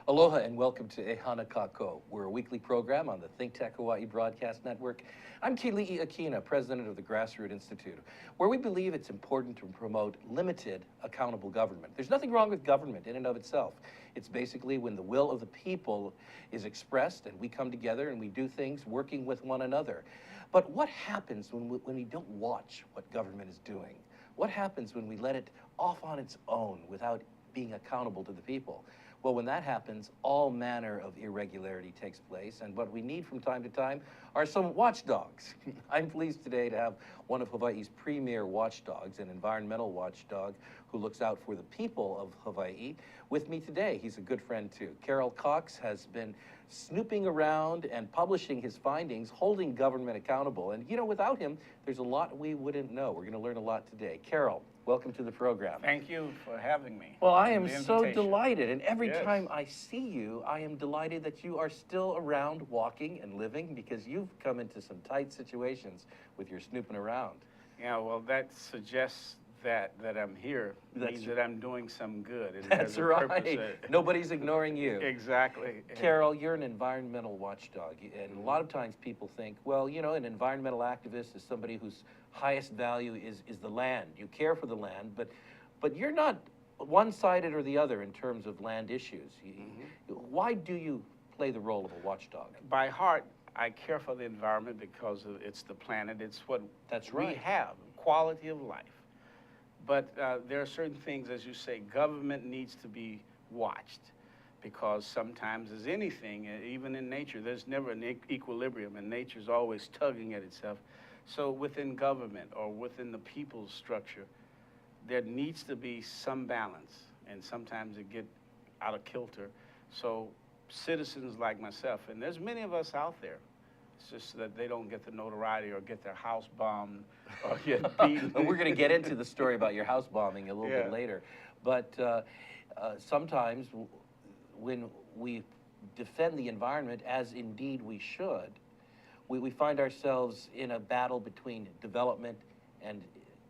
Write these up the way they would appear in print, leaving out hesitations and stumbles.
Aloha and welcome to Ehana Kako. We're a weekly program on the ThinkTech Hawaii Broadcast Network. I'm Keli'i Akina, president of the Grassroots Institute, where we believe it's important to promote limited, accountable government. There's nothing wrong with government in and of itself. It's basically when the will of the people is expressed and we come together and we do things working with one another. But what happens when we don't watch what government is doing? What happens when we let it off on its own without being accountable to the people? Well, when that happens, all manner of irregularity takes place, and what we need from time to time are some watchdogs. I'm pleased today to have one of Hawaii's premier watchdogs, an environmental watchdog who looks out for the people of Hawaii, with me today. He's a good friend too. Carroll Cox has been snooping around and publishing his findings, holding government accountable, and without him, there's a lot we wouldn't know. We're going to learn a lot today. Carroll, welcome to the program. Thank you for having me. Well, I am so delighted, and every Yes. time I see you, I am delighted that you are still around walking and living, because you've come into some tight situations with your snooping around. Yeah, well, that suggests that I'm here. Means that I'm doing some good. It That's has a right. purpose. Nobody's ignoring you. Exactly. Carroll, you're an environmental watchdog, and a lot of times people think, well, an environmental activist is somebody whose highest value is the land. You care for the land, but you're not one-sided or the other in terms of land issues. Why do you play the role of a watchdog? By heart, I care for the environment because it's the planet. It's what we have, quality of life. But there are certain things, as you say, government needs to be watched, because sometimes, as anything, even in nature, there's never an equilibrium, and nature's always tugging at itself. So within government or within the people's structure, there needs to be some balance, and sometimes it gets out of kilter. So citizens like myself, and there's many of us out there, it's just that they don't get the notoriety or get their house bombed or get beaten. We're going to get into the story about your house bombing a little bit later. But sometimes when we defend the environment, as indeed we should, we find ourselves in a battle between development and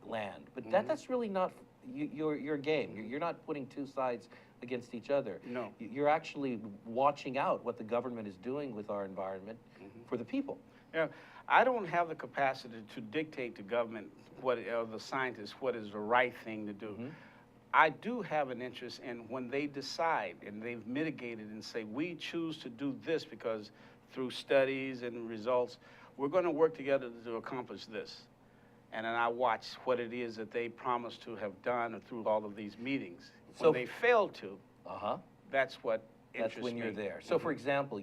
land. But that's really not your game. You're not putting two sides against each other. No. You're actually watching out what the government is doing with our environment for the people. Yeah, I don't have the capacity to dictate to government or the scientists what is the right thing to do. I do have an interest in when they decide and they've mitigated and say, we choose to do this because through studies and results, we're going to work together to accomplish this. And then I watch what it is that they promised to have done through all of these meetings. When they fail to, that's what interests me. That's when you're there. So, for example,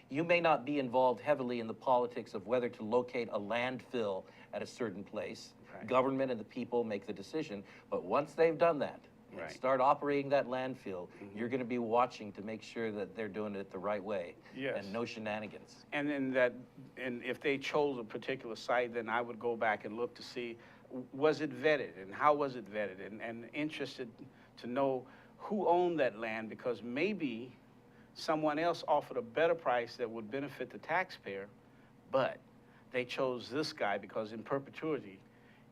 you may not be involved heavily in the politics of whether to locate a landfill at a certain place. Government and the people make the decision, but once they've done that, and start operating that landfill, you're going to be watching to make sure that they're doing it the right way and no shenanigans. And if they chose a particular site, then I would go back and look to see, was it vetted and how was it vetted, and interested to know who owned that land, because maybe someone else offered a better price that would benefit the taxpayer, but they chose this guy because in perpetuity,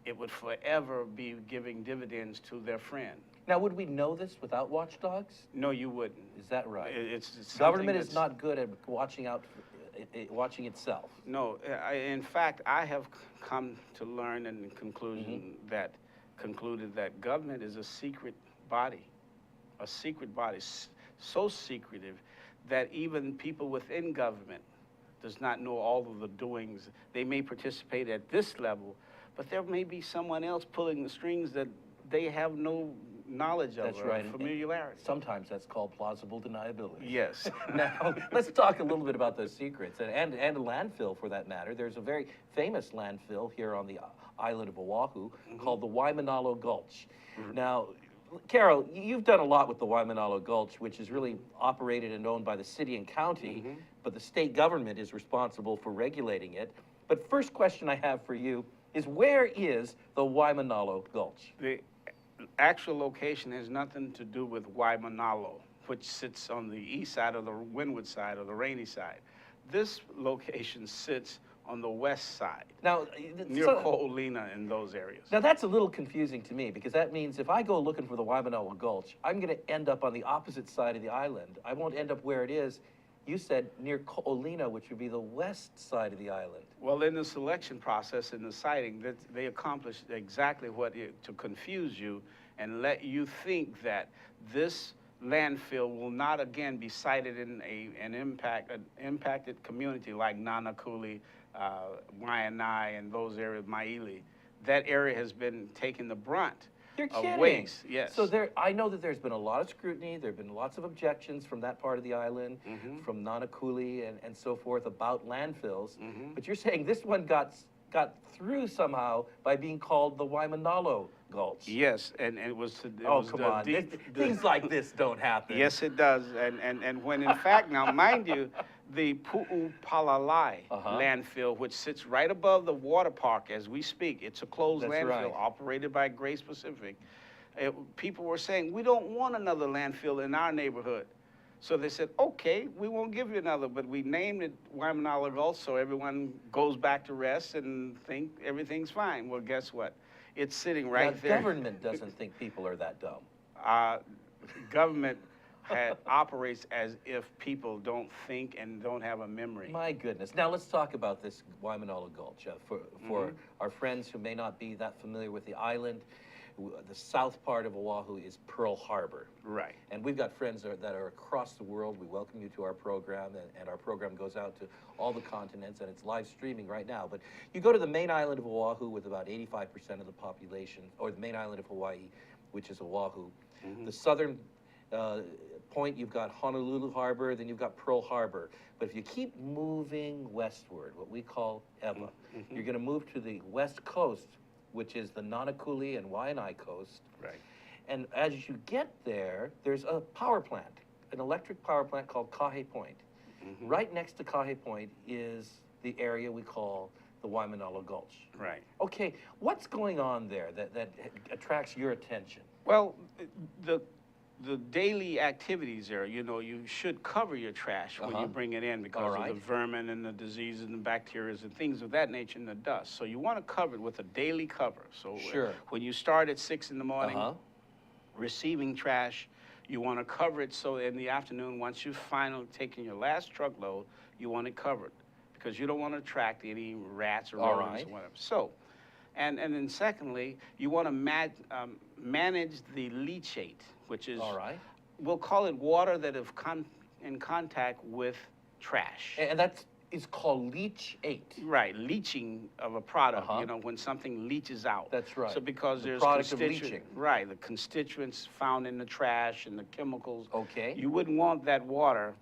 it would forever be giving dividends to their friend. Now, would we know this without watchdogs? No, you wouldn't. Is that right? It's government is not good at watching itself. No, in fact, I have come to learn in conclusion concluded that government is a secret body, so secretive that even people within government does not know all of the doings. They may participate at this level, but there may be someone else pulling the strings that they have no knowledge of or familiarity. Sometimes that's called plausible deniability. Yes. Now, let's talk a little bit about those secrets, and a landfill for that matter. There's a very famous landfill here on the island of Oahu called the Waimanalo Gulch. Now, Carroll, you've done a lot with the Waimanalo Gulch, which is really operated and owned by the city and county, but the state government is responsible for regulating it. But first question I have for you is, where is the Waimanalo Gulch? The actual location has nothing to do with Waimanalo, which sits on the east side of the windward side or the rainy side. This location sits on the west side, Now, near so- Keli'i in those areas. now that's a little confusing to me because that means if I go looking for the Waimanalo Gulch, I'm going to end up on the opposite side of the island. I won't end up where it is. You said near Keli'i, which would be the west side of the island. Well, in the selection process, in the siting, that they accomplished exactly to confuse you and let you think that this landfill will not again be sited in an impacted community like Nanakuli, Waianae, and those areas, Maili. That area has been taking the brunt You're of kidding. waste. Yes. So I know that there's been a lot of scrutiny. There have been lots of objections from that part of the island, from Nanakuli and so forth about landfills. But you're saying this one got through somehow by being called the Waimanalo Gulch. Yes, and it was. Come on. Things like this don't happen. Yes, it does. And when in fact, now mind you, the Pu'upalalai landfill, which sits right above the water park as we speak, it's a closed That's landfill right. operated by Grace Pacific. People were saying, we don't want another landfill in our neighborhood. So they said, okay, we won't give you another, but we named it Waimanalo Gulch so everyone goes back to rest and think everything's fine. Well, guess what? It's sitting right The there. government doesn't think people are that dumb. Government operates as if people don't think and don't have a memory. My goodness. Now let's talk about this Waimanalo Gulch. For our friends who may not be that familiar with the island, the south part of Oahu is Pearl Harbor. Right. And we've got friends that are across the world. We welcome you to our program, and our program goes out to all the continents, and it's live streaming right now. But you go to the main island of Oahu with about 85% of the population, or the main island of Hawaii, which is Oahu. The southern point, you've got Honolulu Harbor, then you've got Pearl Harbor. But if you keep moving westward, what we call Ewa, you're going to move to the west coast, which is the Nanakuli and Waianae coast. Right. And as you get there, there's a power plant, an electric power plant called Kahe Point. Right next to Kahe Point is the area we call the Waimanalo Gulch. Right. Okay, what's going on there that attracts your attention? Well, the daily activities there, you know, you should cover your trash when you bring it in because of the vermin and the diseases and the bacteria and things of that nature and the dust. So you want to cover it with a daily cover. So when you start at 6 in the morning, receiving trash, you want to cover it so in the afternoon, once you've finally taken your last truckload, you want it covered because you don't want to attract any rats or rodents or whatever. So, and then secondly, you want to manage the leachate, which is, we'll call it water that have come in contact with trash. And it's called leachate. Right, leaching of a product, you know, when something leaches out. That's right. So because there's product of leaching. Right, the constituents found in the trash and the chemicals. Okay. You wouldn't want that water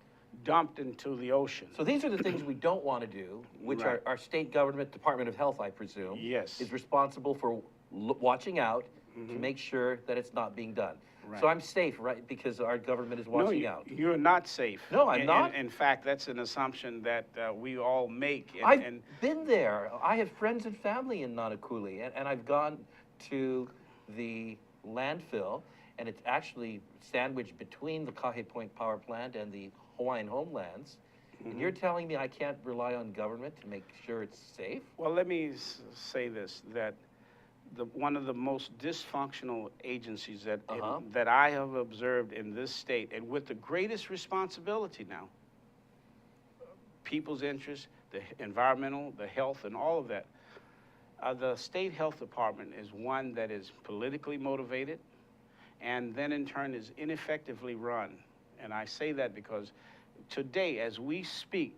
dumped into the ocean. So these are the things we don't want to do, which our state government, Department of Health, I presume, is responsible for watching out to make sure that it's not being done. Right. So I'm safe, right? Because our government is watching out. You're not safe. No, I'm not. In fact, that's an assumption that we all make. I've been there. I have friends and family in Nanakuli, and I've gone to the landfill, and it's actually sandwiched between the Kahe Point power plant and the Hawaiian homelands. And you're telling me I can't rely on government to make sure it's safe? Well, let me say this, that one of the most dysfunctional agencies that I have observed in this state, and with the greatest responsibility now, people's interests, the environmental, the health, and all of that, the state health department is one that is politically motivated and then in turn is ineffectively run. And I say that because today, as we speak,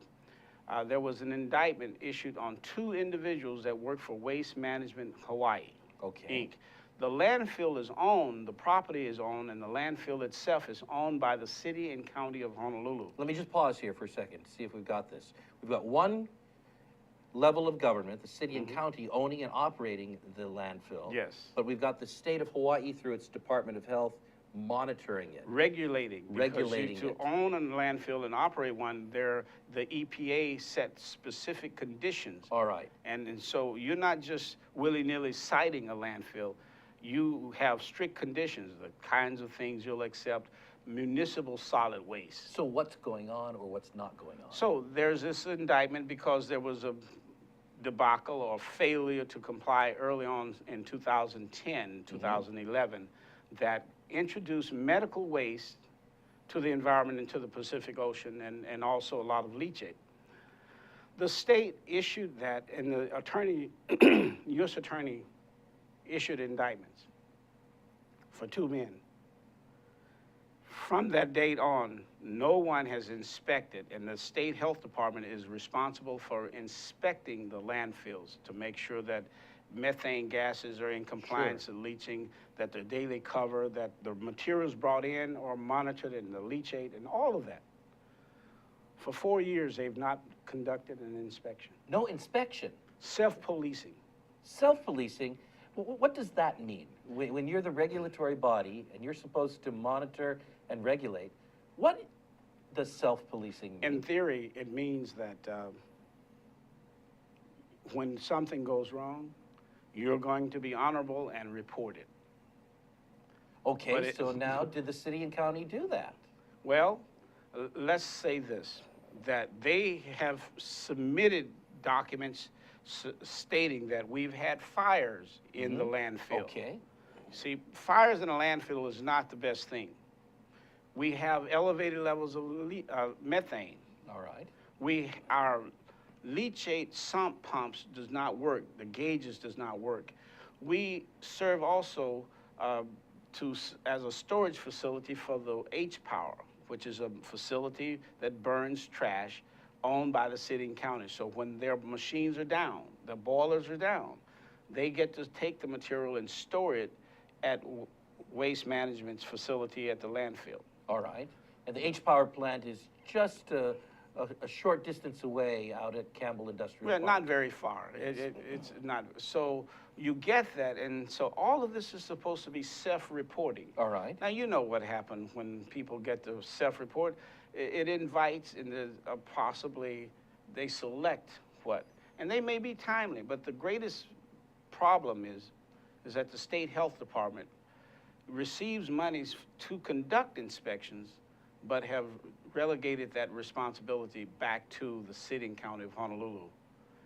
there was an indictment issued on 2 individuals that work for Waste Management Hawaii, Inc. The landfill is owned, the property is owned, and the landfill itself is owned by the city and county of Honolulu. Let me just pause here for a second to see if we've got this. We've got one level of government, the city and county, owning and operating the landfill. Yes. But we've got the state of Hawaii through its Department of Health monitoring it. Regulating it. To own a landfill and operate one, the EPA set specific conditions. All right. And so you're not just willy-nilly siting a landfill. You have strict conditions, the kinds of things you'll accept, municipal solid waste. So what's going on or what's not going on? So there's this indictment because there was a debacle or failure to comply early on in 2010, 2011, that introduced medical waste to the environment and to the Pacific Ocean, and also a lot of leachate. The state issued that, and the attorney, U.S. attorney, issued indictments for 2 men. From that date on, no one has inspected, and the state health department is responsible for inspecting the landfills to make sure that methane gases are in compliance with leaching, that the daily cover, that the materials brought in are monitored, and the leachate, and all of that. For 4 years, they've not conducted an inspection. No inspection? Self-policing. Self-policing? What does that mean? When you're the regulatory body and you're supposed to monitor and regulate, what does self-policing mean? In theory, it means that when something goes wrong, you're going to be honorable and report it. Okay, so now did the city and county do that? Well, let's say this, that they have submitted documents stating that we've had fires in the landfill. Okay. See, fires in a landfill is not the best thing. We have elevated levels of methane. All right. Our leachate sump pumps does not work. The gauges does not work. We serve also as a storage facility for the H-Power, which is a facility that burns trash owned by the city and county. So when their machines are down, the boilers are down, they get to take the material and store it at waste management's facility at the landfill. All right. And the H-Power plant is just a short distance away out at Campbell Industrial Park. Not very far. It's not. So you get that, and so all of this is supposed to be self-reporting. All right. Now, you know what happened when people get the self-report. It invites, and possibly they select what. And they may be timely, but the greatest problem is that the state health department receives monies to conduct inspections, but have relegated that responsibility back to the city and county of Honolulu.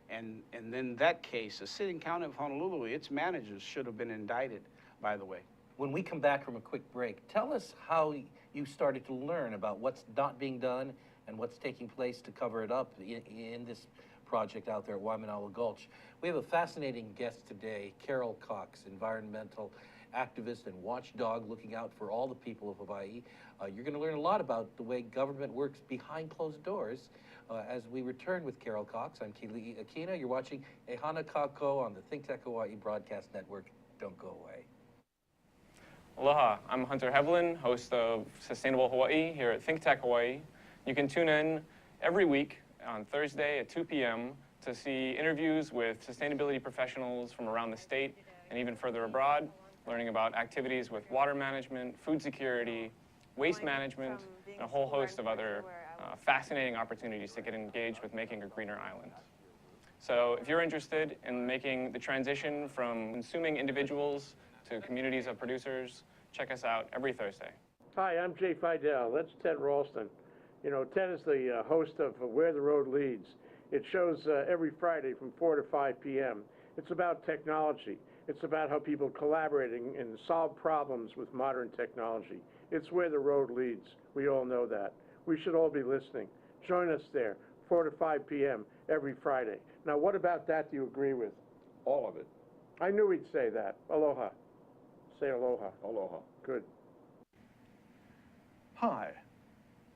And in that case, the city and county of Honolulu, its managers should have been indicted, by the way. When we come back from a quick break, tell us how you started to learn about what's not being done and what's taking place to cover it up in this project out there at Waimanalo Gulch. We have a fascinating guest today, Carroll Cox, environmental activist and watchdog looking out for all the people of Hawaii. You're going to learn a lot about the way government works behind closed doors as we return with Carroll Cox. I'm Keli'i Akina. You're watching Ehana Kako on the ThinkTech Hawaii Broadcast Network. Don't go away. Aloha, I'm Hunter Hevlin, host of Sustainable Hawaii here at ThinkTech Hawaii. You can tune in every week on Thursday at 2 p.m. to see interviews with sustainability professionals from around the state and even further abroad, learning about activities with water management, food security, waste management, and a whole host of other fascinating opportunities to get engaged with making a greener island. So if you're interested in making the transition from consuming individuals to communities of producers, check us out every Thursday. Hi, I'm Jay Fidel. That's Ted Ralston. You know, Ted is the host of Where the Road Leads. It shows every Friday from 4 to 5 p.m. It's about technology. It's about how people collaborating and solve problems with modern technology. It's where the road leads. We all know that. We should all be listening. Join us there, 4 to 5 p.m. every Friday. Now, what about that do you agree with? All of it. I knew he'd say that. Aloha. Say aloha. Aloha. Good. Hi,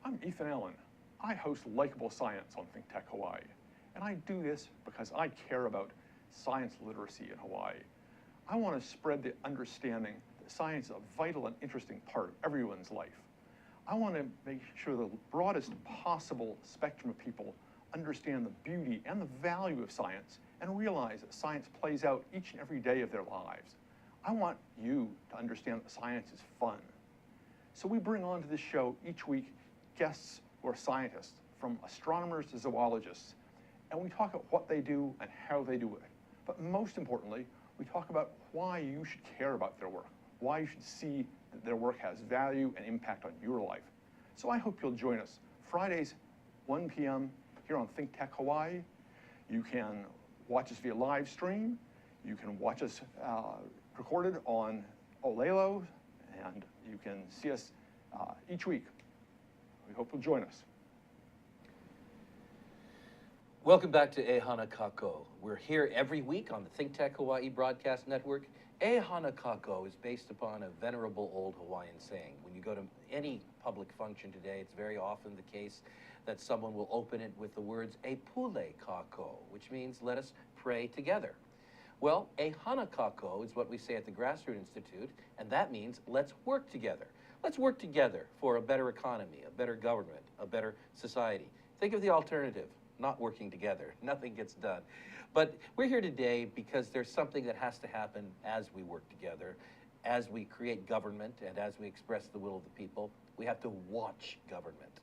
I'm Ethan Allen. I host Likeable Science on ThinkTech Hawaii. And I do this because I care about science literacy in Hawaii. I want to spread the understanding that science is a vital and interesting part of everyone's life. I want to make sure the broadest possible spectrum of people understand the beauty and the value of science and realize that science plays out each and every day of their lives. I want you to understand that science is fun. So we bring onto this show each week guests who are scientists, from astronomers to zoologists, and we talk about what they do and how they do it. But most importantly, we talk about why you should care about their work, why you should see that their work has value and impact on your life. So I hope you'll join us Fridays, 1 p.m. here on ThinkTech Hawaii. You can watch us via live stream. You can watch us recorded on Olelo, and you can see us each week. We hope you'll join us. Welcome back to Ehana Kako. We're here every week on the ThinkTech Hawaii Broadcast Network. Ehana Kako is based upon a venerable old Hawaiian saying. When you go to any public function today, it's very often the case that someone will open it with the words E Pule Kako, which means let us pray together. Well, Ehana Kako is what we say at the Grassroots Institute, and that means let's work together. Let's work together for a better economy, a better government, a better society. Think of the alternative. Not working together. Nothing gets done. But we're here today because there's something that has to happen as we work together, as we create government, and as we express the will of the people. We have to watch government.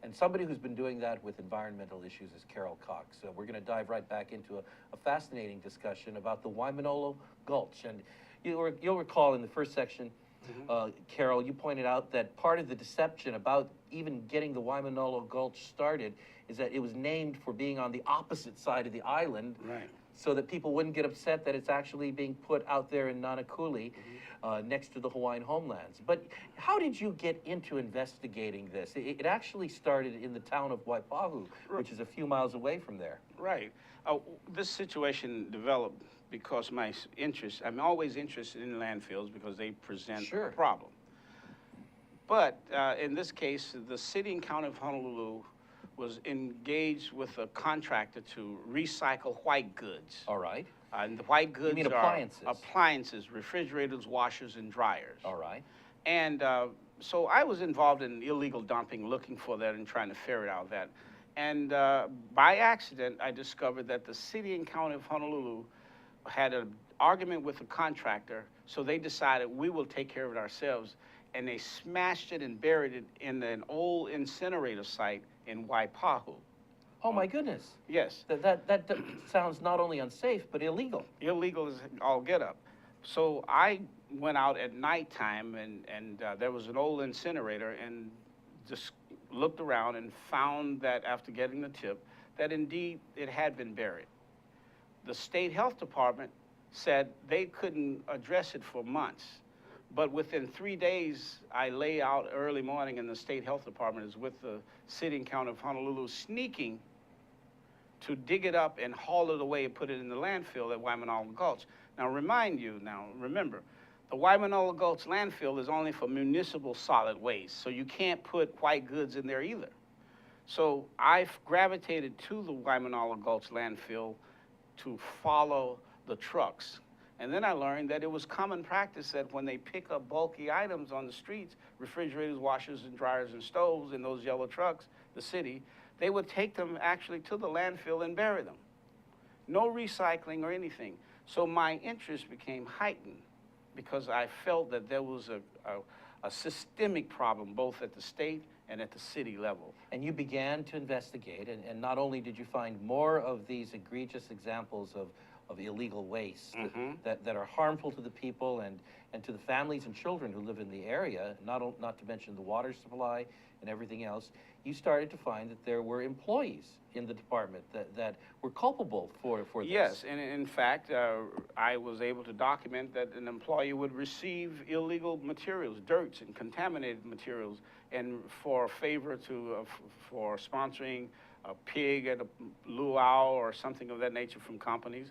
And somebody who's been doing that with environmental issues is Carroll Cox. So we're going to dive right back into a fascinating discussion about the Waimanalo Gulch. And you'll recall in the first section, Carroll, you pointed out that part of the deception about even getting the Waimanalo Gulch started is that it was named for being on the opposite side of the island, Right. so that people wouldn't get upset that it's actually being put out there in Nanakuli, next to the Hawaiian homelands. But how did you get into investigating this? It actually started in the town of Waipahu, which is a few miles away from there. Right. This situation developed because my interest, I'm always interested in landfills because they present a problem. But in this case, the city and county of Honolulu was engaged with a contractor to recycle white goods. All right. And the white goods mean are appliances? Appliances, refrigerators, washers, and dryers. All right. And so I was involved in illegal dumping, looking for that and trying to ferret out that. And by accident, I discovered that the city and county of Honolulu had an argument with the contractor, so they decided we will take care of it ourselves. And they smashed it and buried it in an old incinerator site in Waipahu. Oh my goodness. Yes. That sounds not only unsafe, but illegal. Illegal as all get up. So I went out at nighttime and there was an old incinerator and just looked around and found that after getting the tip, that indeed it had been buried. The state health department said they couldn't address it for months. But within 3 days, I lay out early morning and the state health department is with the city and county of Honolulu sneaking to dig it up and haul it away and put it in the landfill at Waimanalo Gulch. Now remember, the Waimanalo Gulch landfill is only for municipal solid waste, so you can't put white goods in there either. So I've gravitated to the Waimanalo Gulch landfill to follow the trucks. And then I learned that it was common practice that when they pick up bulky items on the streets, refrigerators, washers, and dryers, and stoves in those yellow trucks, the city, they would take them actually to the landfill and bury them. No recycling or anything. So my interest became heightened because I felt that there was a systemic problem both at the state and at the city level. And you began to investigate, and not only did you find more of these egregious examples of illegal waste that are harmful to the people and to the families and children who live in the area, not to mention the water supply and everything else, you started to find that there were employees in the department that were culpable for this. Yes, and in fact, I was able to document that an employee would receive illegal materials, dirts and contaminated materials, and for a favor for sponsoring a pig at a luau or something of that nature from companies.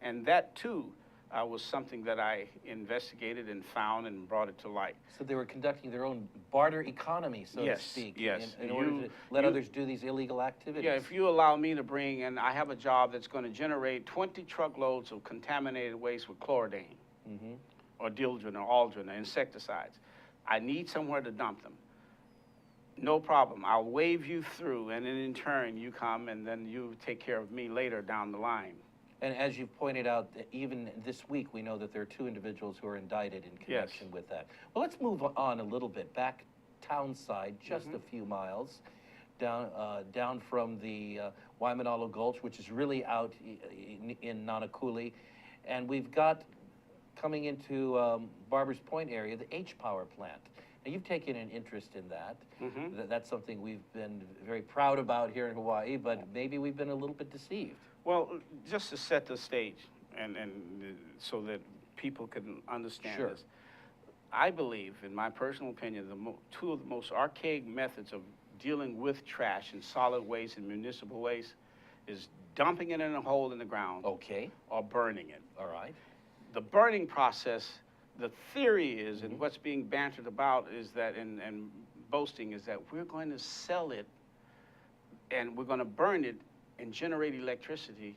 And that, too, was something that I investigated and found and brought it to light. So they were conducting their own barter economy, so to speak, in order to let others do these illegal activities. Yeah, if you allow me to bring, and I have a job that's going to generate 20 truckloads of contaminated waste with chloridane, or dildrin or aldrin or insecticides. I need somewhere to dump them. No problem. I'll wave you through, and then in turn, you come, and then you take care of me later down the line. And as you've pointed out, even this week, we know that there are 2 individuals who are indicted in connection with that. Well, let's move on a little bit, back townside, just a few miles, down from the Waimanalo Gulch, which is really out in Nanakuli. And we've got, coming into Barbers Point area, the H-Power plant. Now, you've taken an interest in that. That's something we've been very proud about here in Hawaii, but maybe we've been a little bit deceived. Well, just to set the stage and so that people can understand Sure. this, I believe, in my personal opinion, two of the most archaic methods of dealing with trash and solid waste and municipal waste is dumping it in a hole in the ground Okay, or burning it. all right. The burning process, the theory is, and what's being bantered about is that, and boasting is that we're going to sell it and we're going to burn it and generate electricity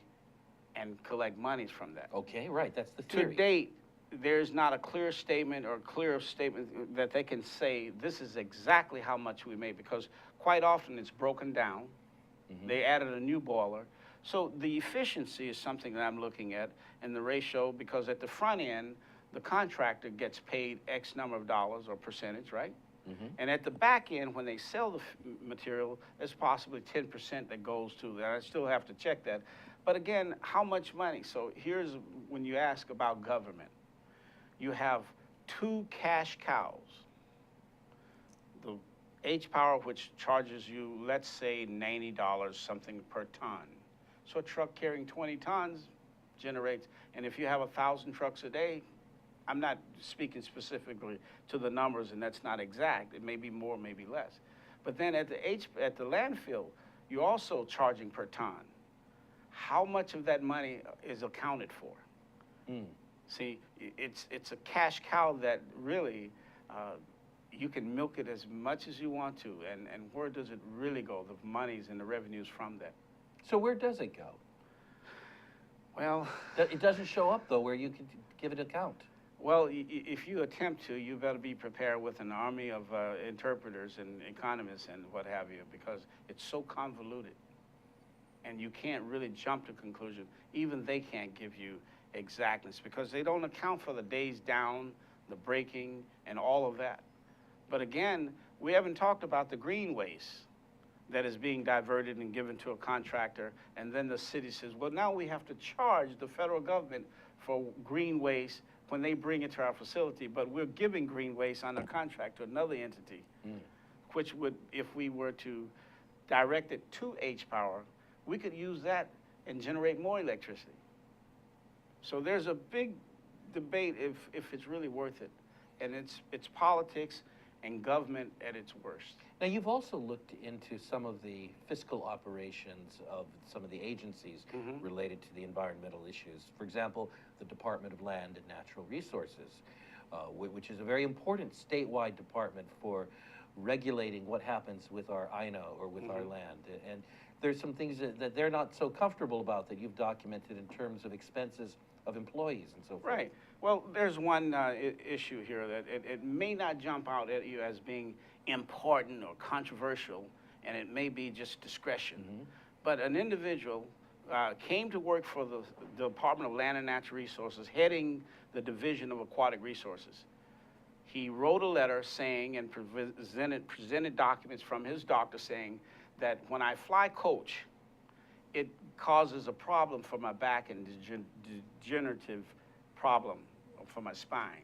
and collect monies from that. Okay, right, that's the To theory. date, there's not a clear statement or clear statement that they can say this is exactly how much we made, because quite often it's broken down. They added a new boiler. So the efficiency is something that I'm looking at, and the ratio, because at the front end, the contractor gets paid X number of dollars or percentage, right? And at the back end, when they sell the material, there's possibly 10% that goes to that. I still have to check that. But again, how much money? So here's when you ask about government. You have two cash cows. The H-Power, which charges you, let's say, $90 something per ton. So a truck carrying 20 tons generates, and if you have 1,000 trucks a day, I'm not speaking specifically to the numbers, and that's not exact. It may be more, maybe less. But then at the landfill, you're also charging per ton. How much of that money is accounted for? See, it's a cash cow that really you can milk it as much as you want to, and where does it really go? The monies and the revenues from that. So where does it go? Well, It doesn't show up, though, where you could give an account. well, if you attempt to, you better be prepared with an army of interpreters and economists and what have you, because it's so convoluted. And you can't really jump to conclusion. Even they can't give you exactness, because they don't account for the days down, the braking, and all of that. But again, we haven't talked about the green waste that is being diverted and given to a contractor, and then the city says, well, now we have to charge the federal government for green waste when they bring it to our facility, but we're giving green waste under contract to another entity, which would, if we were to direct it to H-Power, we could use that and generate more electricity. So there's a big debate if it's really worth it. And it's politics and government at its worst. Now, you've also looked into some of the fiscal operations of some of the agencies related to the environmental issues. For example, the Department of Land and Natural Resources, which is a very important statewide department for regulating what happens with our INO or with our land. And there's some things that they're not so comfortable about that you've documented in terms of expenses of employees and so forth. Right. Well, there's one issue here that it may not jump out at you as being important or controversial, and it may be just discretion. But an individual came to work for the Department of Land and Natural Resources, heading the Division of Aquatic Resources. He wrote a letter saying, and presented documents from his doctor saying that when I fly coach, it causes a problem for my back and degenerative problem for my spine.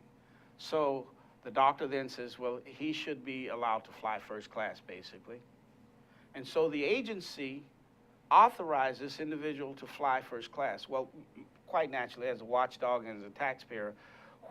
So the doctor then says, well, he should be allowed to fly first class, basically. And so the agency authorized this individual to fly first class. Well, quite naturally, as a watchdog and as a taxpayer,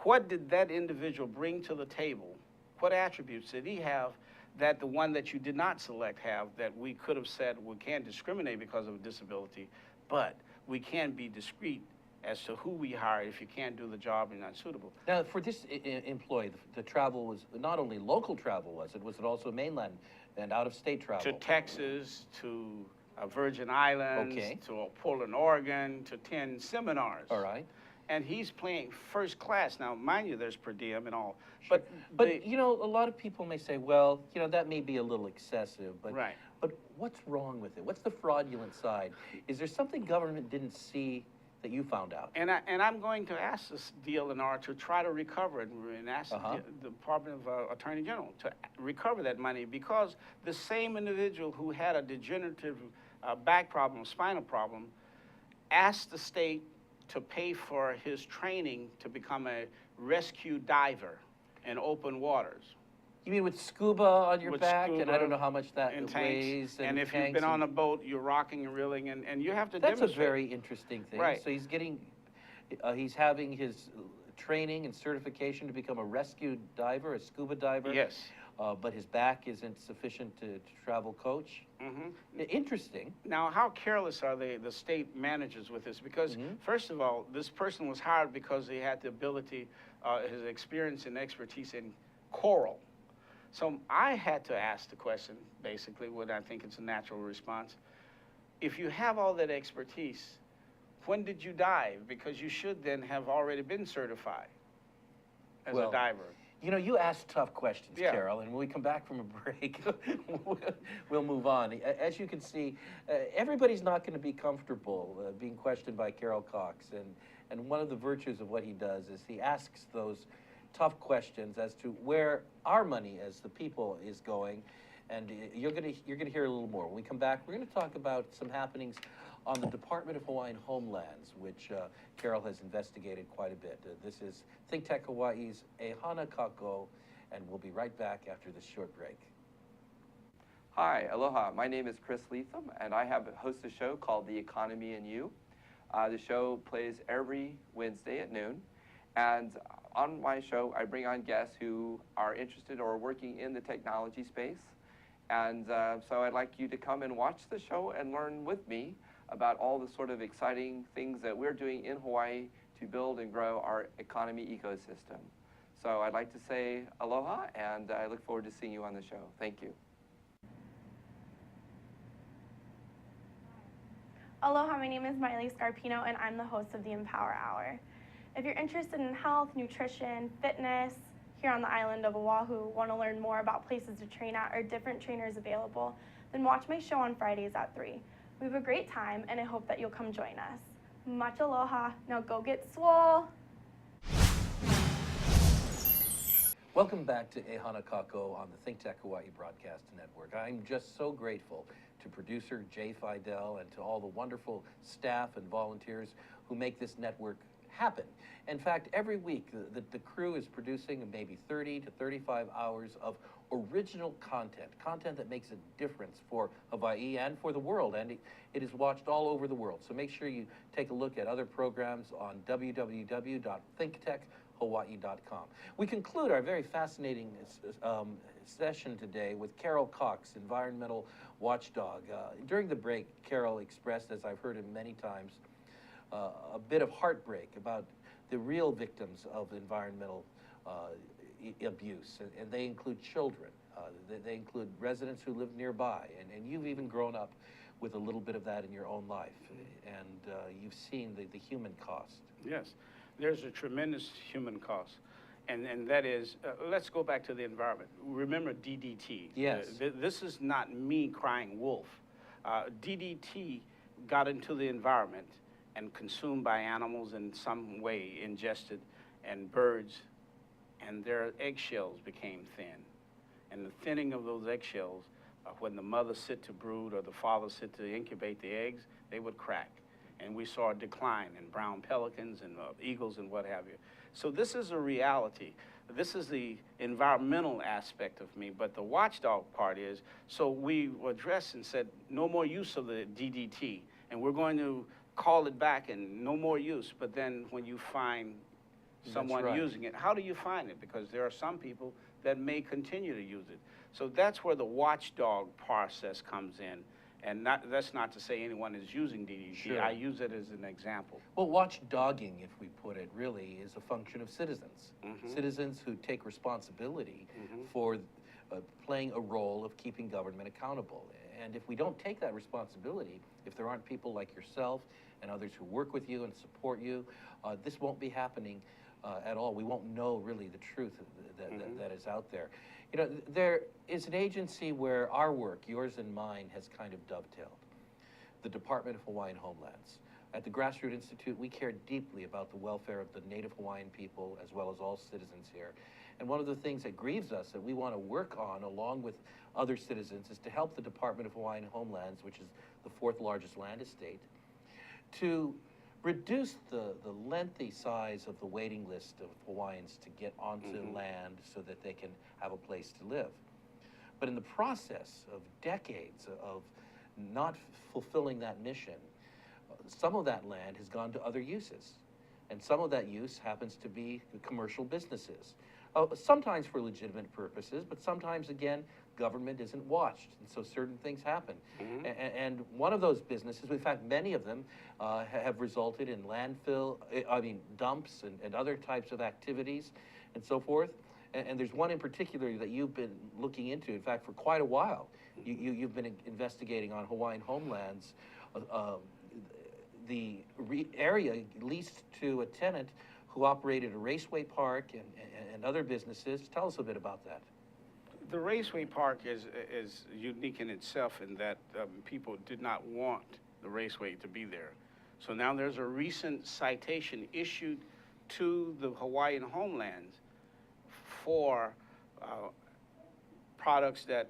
what did that individual bring to the table? What attributes did he have that the one that you did not select have, that we could have said we can't discriminate because of a disability, but we can be discreet as to who we hire if you can't do the job and you're not suitable? Now, for this employee, the travel was not only local travel, was it also mainland and out-of-state travel? To Texas, to Virgin Islands, to Portland, Oregon, to 10 seminars. All right. And he's playing first class. Now, mind you, there's per diem and all. Sure. But you know, a lot of people may say, well, you know, that may be a little excessive, but, right. But what's wrong with it? What's the fraudulent side? Is there something government didn't see that you found out? And I'm going to ask this DLNR to try to recover it and ask the Department of Attorney General to recover that money, because the same individual who had a degenerative back problem, spinal problem, asked the state to pay for his training to become a rescue diver in open waters. You mean with scuba on your With back? And I scuba don't know how much that and weighs. tanks. And if you've tanks been on and- a boat, you're rocking and reeling, and you have to That's a demonstrate. very interesting thing. Right. So he's having his training and certification to become a rescue diver, a scuba diver. Yes. But his back isn't sufficient to travel coach. Interesting. Now, how careless are the state managers with this? Because, first of all, this person was hired because he had the ability, his experience and expertise in coral. So I had to ask the question, basically, what I think it's a natural response. If you have all that expertise, when did you dive? Because you should then have already been certified as a diver. You know, you ask tough questions, Yeah. Carol, and when we come back from a break, we'll move on. As you can see, everybody's not going to be comfortable being questioned by Carroll Cox, and one of the virtues of what he does is he asks those tough questions as to where our money as the people is going, and you're going to hear a little more. When we come back, we're going to talk about some happenings on the Department of Hawaiian Homelands, which Carol has investigated quite a bit. This is ThinkTech Hawaii's Ehana Kako, and we'll be right back after this short break. Hi, aloha. My name is Chris Leatham, and I host a show called The Economy and You. The show plays every Wednesday at noon, and on my show, I bring on guests who are interested or working in the technology space. And so I'd like you to come and watch the show and learn with me about all the sort of exciting things that we're doing in Hawaii to build and grow our economy ecosystem. So I'd like to say aloha, and I look forward to seeing you on the show. Thank you. Aloha, my name is Miley Scarpino, and I'm the host of the Empower Hour. If you're interested in health, nutrition, fitness, here on the island of Oahu, want to learn more about places to train at or different trainers available, then watch my show on Fridays at 3. We have a great time, and I hope that you'll come join us. Much aloha. Now go get swole. Welcome back to Ehana Kako on the ThinkTech Hawaii Broadcast Network. I'm just so grateful to producer Jay Fidel and to all the wonderful staff and volunteers who make this network happen. In fact, every week the crew is producing maybe 30 to 35 hours of original content that makes a difference for Hawaii and for the world, and it is watched all over the world. So make sure you take a look at other programs on www.thinktechhawaii.com. We conclude our very fascinating session today with Carroll Cox, environmental watchdog. During the break, Carroll expressed, as I've heard him many times, a bit of heartbreak about the real victims of environmental abuse, and they include children. They include residents who live nearby, and you've even grown up with a little bit of that in your own life, and you've seen the human cost. Yes, there's a tremendous human cost, and that is, let's go back to the environment. Remember DDT. Yes. This is not me crying wolf. DDT got into the environment and consumed by animals in some way, ingested, and birds, and their eggshells became thin. And the thinning of those eggshells, when the mother sit to brood or the father sit to incubate the eggs, they would crack. And we saw a decline in brown pelicans and eagles and what have you. So this is a reality. This is the environmental aspect of me, but the watchdog part is, so we addressed and said, no more use of the DDT, and we're going to call it back and no more use. But then when you find someone using it, how do you find it? Because there are some people that may continue to use it. So that's where the watchdog process comes in. And that's not to say anyone is using DDT. Sure. I use it as an example. Well, watchdogging, if we put it, really is a function of citizens. Citizens who take responsibility for playing a role of keeping government accountable. And if we don't take that responsibility, if there aren't people like yourself and others who work with you and support you, this won't be happening at all. We won't know really the truth that is out there. You know, there is an agency where our work, yours and mine, has kind of dovetailed. The Department of Hawaiian Homelands. At the Grassroots Institute, we care deeply about the welfare of the Native Hawaiian people as well as all citizens here. And one of the things that grieves us that we want to work on along with other citizens is to help the Department of Hawaiian Homelands, which is the 4th largest land estate, to reduced the lengthy size of the waiting list of Hawaiians to get onto land so that they can have a place to live. But in the process of decades of not fulfilling that mission, some of that land has gone to other uses. And some of that use happens to be commercial businesses. Sometimes for legitimate purposes, but sometimes, again, government isn't watched, and so certain things happen. And one of those businesses, in fact, many of them have resulted in landfill, dumps and other types of activities and so forth. And there's one in particular that you've been looking into, in fact, for quite a while. You've been investigating on Hawaiian homelands, the area leased to a tenant who operated a raceway park and other businesses. Tell us a bit about that. The raceway park is unique in itself in that people did not want the raceway to be there. So now there's a recent citation issued to the Hawaiian homelands for products that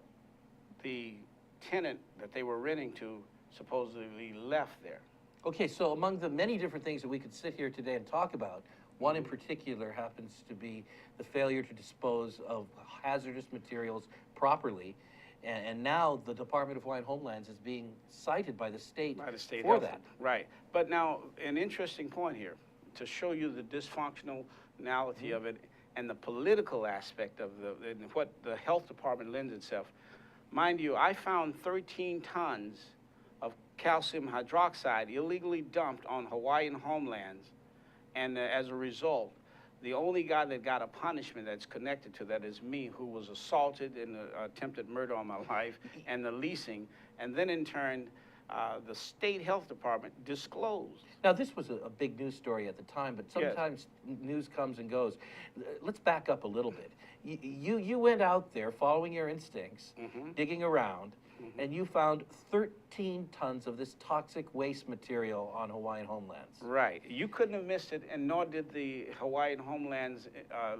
the tenant that they were renting to supposedly left there. Okay, so among the many different things that we could sit here today and talk about, one in particular happens to be the failure to dispose of hazardous materials properly. And now the Department of Hawaiian Homelands is being cited by the state, for that. Right. But now, an interesting point here, to show you the dysfunctionality of it and the political aspect of and what the health department lends itself. Mind you, I found 13 tons of calcium hydroxide illegally dumped on Hawaiian homelands. And as a result, the only guy that got a punishment that's connected to that is me, who was assaulted in an attempted murder on my life, and the leasing. And then in turn, the state health department disclosed. Now, this was a big news story at the time, but sometimes news comes and goes. Let's back up a little bit. You went out there following your instincts, digging around, and you found 13 tons of this toxic waste material on Hawaiian homelands. Right. You couldn't have missed it, and nor did the Hawaiian homelands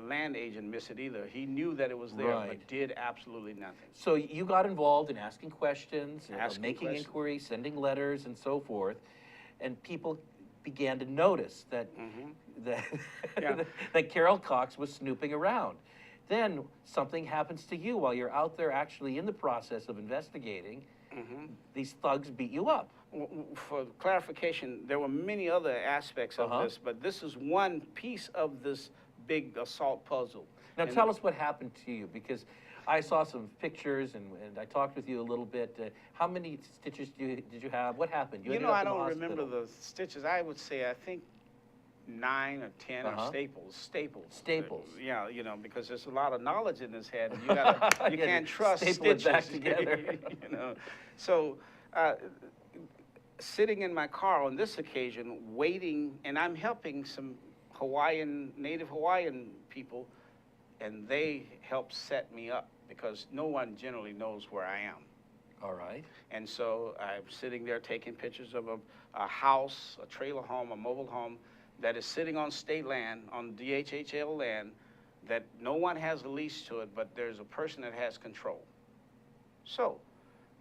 land agent miss it either. He knew that it was there, but did absolutely nothing. So you got involved in asking questions, making inquiries, sending letters, and so forth, and people began to notice that that Carroll Cox was snooping around. Then something happens to you while you're out there actually in the process of investigating. These thugs beat you up. For clarification, there were many other aspects of this, but this is one piece of this big assault puzzle. Now tell us what happened to you, because I saw some pictures and I talked with you a little bit. How many stitches did you have? What happened? You know, I don't remember the stitches. I would say, I think 9 or 10 are staples. Yeah, you know, because there's a lot of knowledge in this head. And you can't trust stitches. Back together. You know, so sitting in my car on this occasion, waiting, and I'm helping some Native Hawaiian people, and they help set me up because no one generally knows where I am. All right. And so I'm sitting there taking pictures of a house, a trailer home, a mobile home, that is sitting on state land, on DHHL land, that no one has a lease to it, but there's a person that has control. So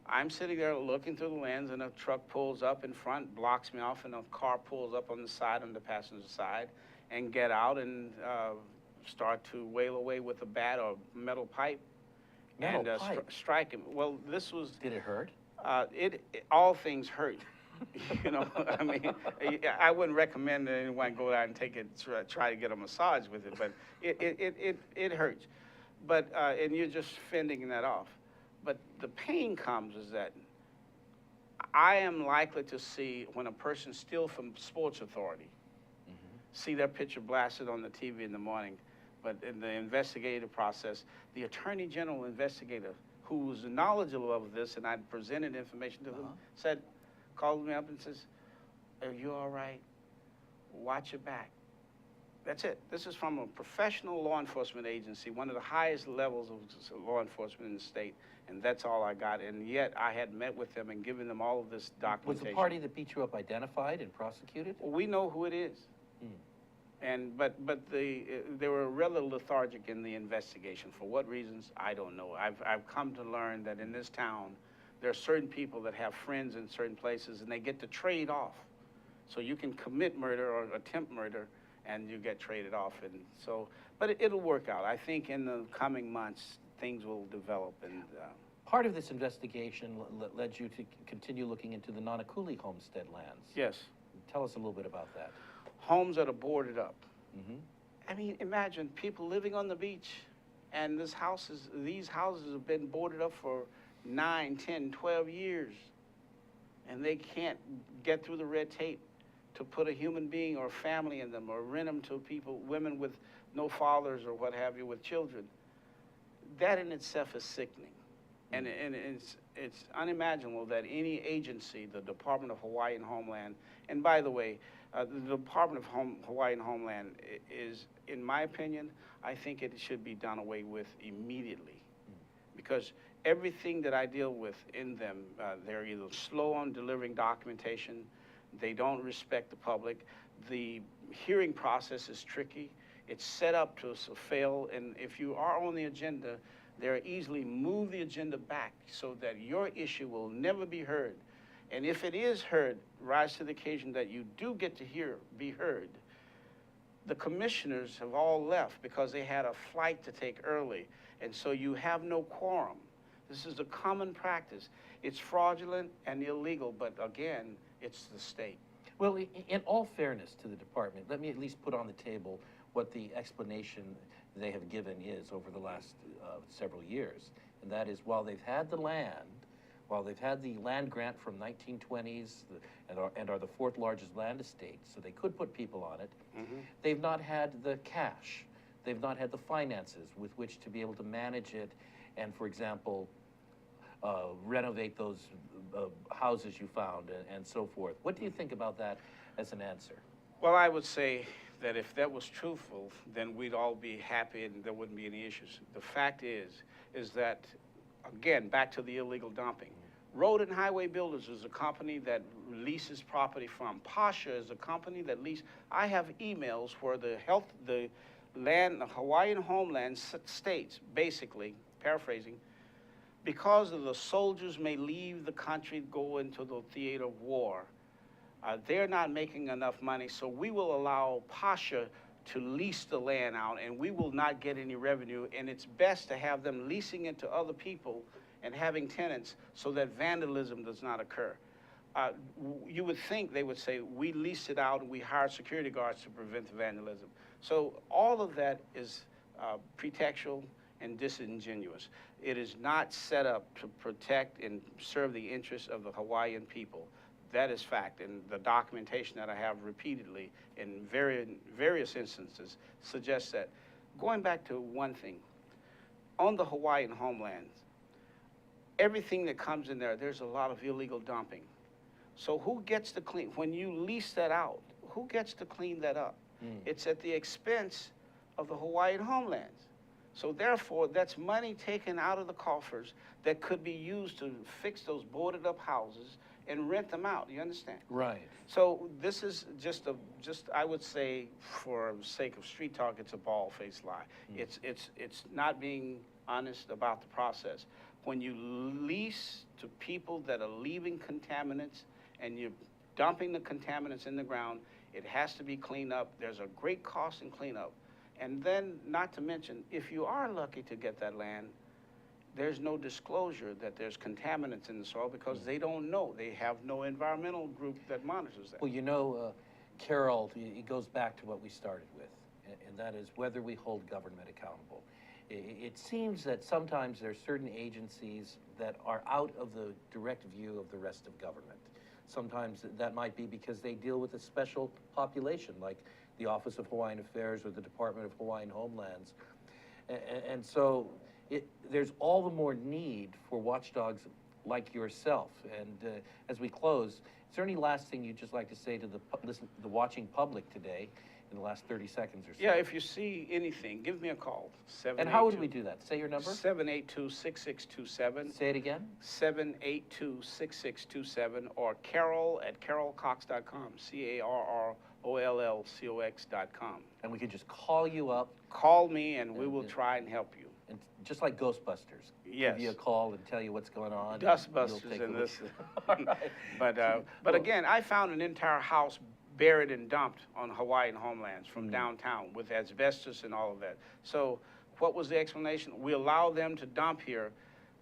I'm sitting there looking through the lens, and a truck pulls up in front, blocks me off, and a car pulls up on the side, on the passenger side, and get out and start to wail away with a bat or metal pipe. Strike him. Well, this was... Did it hurt? All things hurt. You know, I mean, I wouldn't recommend that anyone go out and try to get a massage with it, but it hurts. But, and you're just fending that off. But the pain comes is that I am likely to see when a person steals from Sports Authority, see their picture blasted on the TV in the morning, but in the investigative process, the Attorney General investigator, who was knowledgeable of this, and I presented information to them, called me up and says, "Are you all right? Watch your back." That's it. This is from a professional law enforcement agency, one of the highest levels of law enforcement in the state, and that's all I got. And yet I had met with them and given them all of this documentation. Was the party that beat you up identified and prosecuted? Well, we know who it is. But they were rather lethargic in the investigation. For what reasons, I don't know. I've come to learn that in this town, there are certain people that have friends in certain places, and they get to trade off. So you can commit murder or attempt murder, and you get traded off. And so, but it'll work out. I think in the coming months, things will develop. And part of this investigation led you to continue looking into the Nanakuli homestead lands. yes, Tell us a little bit about that. homes that are boarded up. Mm-hmm. I mean, imagine people living on the beach, and these houses have been boarded up for 9, 10, 12 years, and they can't get through the red tape to put a human being or family in them, or rent them to people, women with no fathers or what have you, with children. That in itself is sickening. And it's unimaginable that any agency, the Department of Hawaiian Homeland, and by the way, the Department of Hawaiian Homeland is, in my opinion, I think it should be done away with immediately. Because everything that I deal with in them, they're either slow on delivering documentation, they don't respect the public, the hearing process is tricky, it's set up to fail, and if you are on the agenda, they're easily move the agenda back so that your issue will never be heard. And if it is heard, rise to the occasion that you do get to be heard. The commissioners have all left because they had a flight to take early, and so you have no quorum. This is a common practice. It's fraudulent and illegal, but again, it's the state. Well, in all fairness to the department, let me at least put on the table what the explanation they have given is over the last several years. And that is, while they've had the land grant from 1920s and are the fourth largest land estate, so they could put people on it, they've not had the cash. They've not had the finances with which to be able to manage it and, for example, renovate those houses you found and so forth. What do you think about that as an answer? Well, I would say that if that was truthful, then we'd all be happy and there wouldn't be any issues. The fact is that, again, back to the illegal dumping. Road and Highway Builders is a company that leases property from. Pasha is a company that leases. I have emails where the Hawaiian Homeland states, basically, paraphrasing, because of the soldiers may leave the country, go into the theater of war, they're not making enough money, so we will allow Pasha to lease the land out, and we will not get any revenue, and it's best to have them leasing it to other people and having tenants so that vandalism does not occur. You would think they would say, we leased it out and we hired security guards to prevent the vandalism. So all of that is pretextual and disingenuous. It is not set up to protect and serve the interests of the Hawaiian people. That is fact, and the documentation that I have repeatedly in various instances suggests that. Going back to one thing, on the Hawaiian homeland, everything that comes in there, there's a lot of illegal dumping. So who gets to clean, when you lease that out, who gets to clean that up? It's at the expense of the Hawaiian homelands. So therefore, that's money taken out of the coffers that could be used to fix those boarded up houses and rent them out, you understand? Right. So this is just I would say, for the sake of street talk, it's a bald-faced lie. It's not being honest about the process. When you lease to people that are leaving contaminants and you're dumping the contaminants in the ground, it has to be cleaned up. There's a great cost in cleanup. And then, not to mention, if you are lucky to get that land, there's no disclosure that there's contaminants in the soil because they don't know. They have no environmental group that monitors that. Well, you know, Carroll, it goes back to what we started with, and that is whether we hold government accountable. It seems that sometimes there are certain agencies that are out of the direct view of the rest of government. Sometimes that might be because they deal with a special population, like the Office of Hawaiian Affairs or the Department of Hawaiian Homelands. And so there's all the more need for watchdogs like yourself. And as we close, is there any last thing you'd just like to say to the watching public today in the last 30 seconds or so? Yeah, if you see anything, give me a call. And how would we do that? Say your number. 782-6627. Say it again. 782-6627, or Carroll at carrollcox.com, CarrollCox.com. And we could just call you up. Call me and we will try and help you. And just like Ghostbusters. Yes. Give you a call and tell you what's going on. Dustbusters and this. All right. But again, I found an entire house buried and dumped on Hawaiian homelands from downtown with asbestos and all of that. So what was the explanation? We allow them to dump here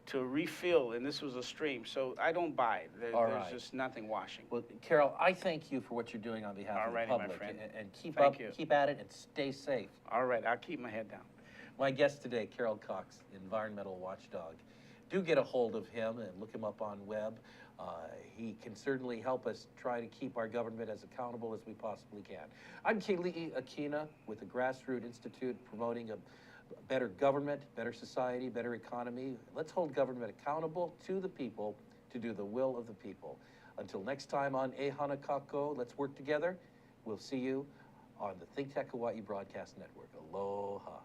to refill, and this was a stream. So I don't buy it. There's just nothing washing. Well, Carroll, I thank you for what you're doing on behalf of the Alrighty, my public. friend. And keep Thank you. keep at it, and stay safe. All right, I'll keep my head down. My guest today, Carroll Cox, environmental watchdog. Do get a hold of him and look him up on web. He can certainly help us try to keep our government as accountable as we possibly can. I'm Keli'i Akina with the Grassroots Institute, promoting a better government, better society, better economy. Let's hold government accountable to the people to do the will of the people. Until next time on Ehana Kako, let's work together. We'll see you on the ThinkTech Hawaii Broadcast Network. Aloha.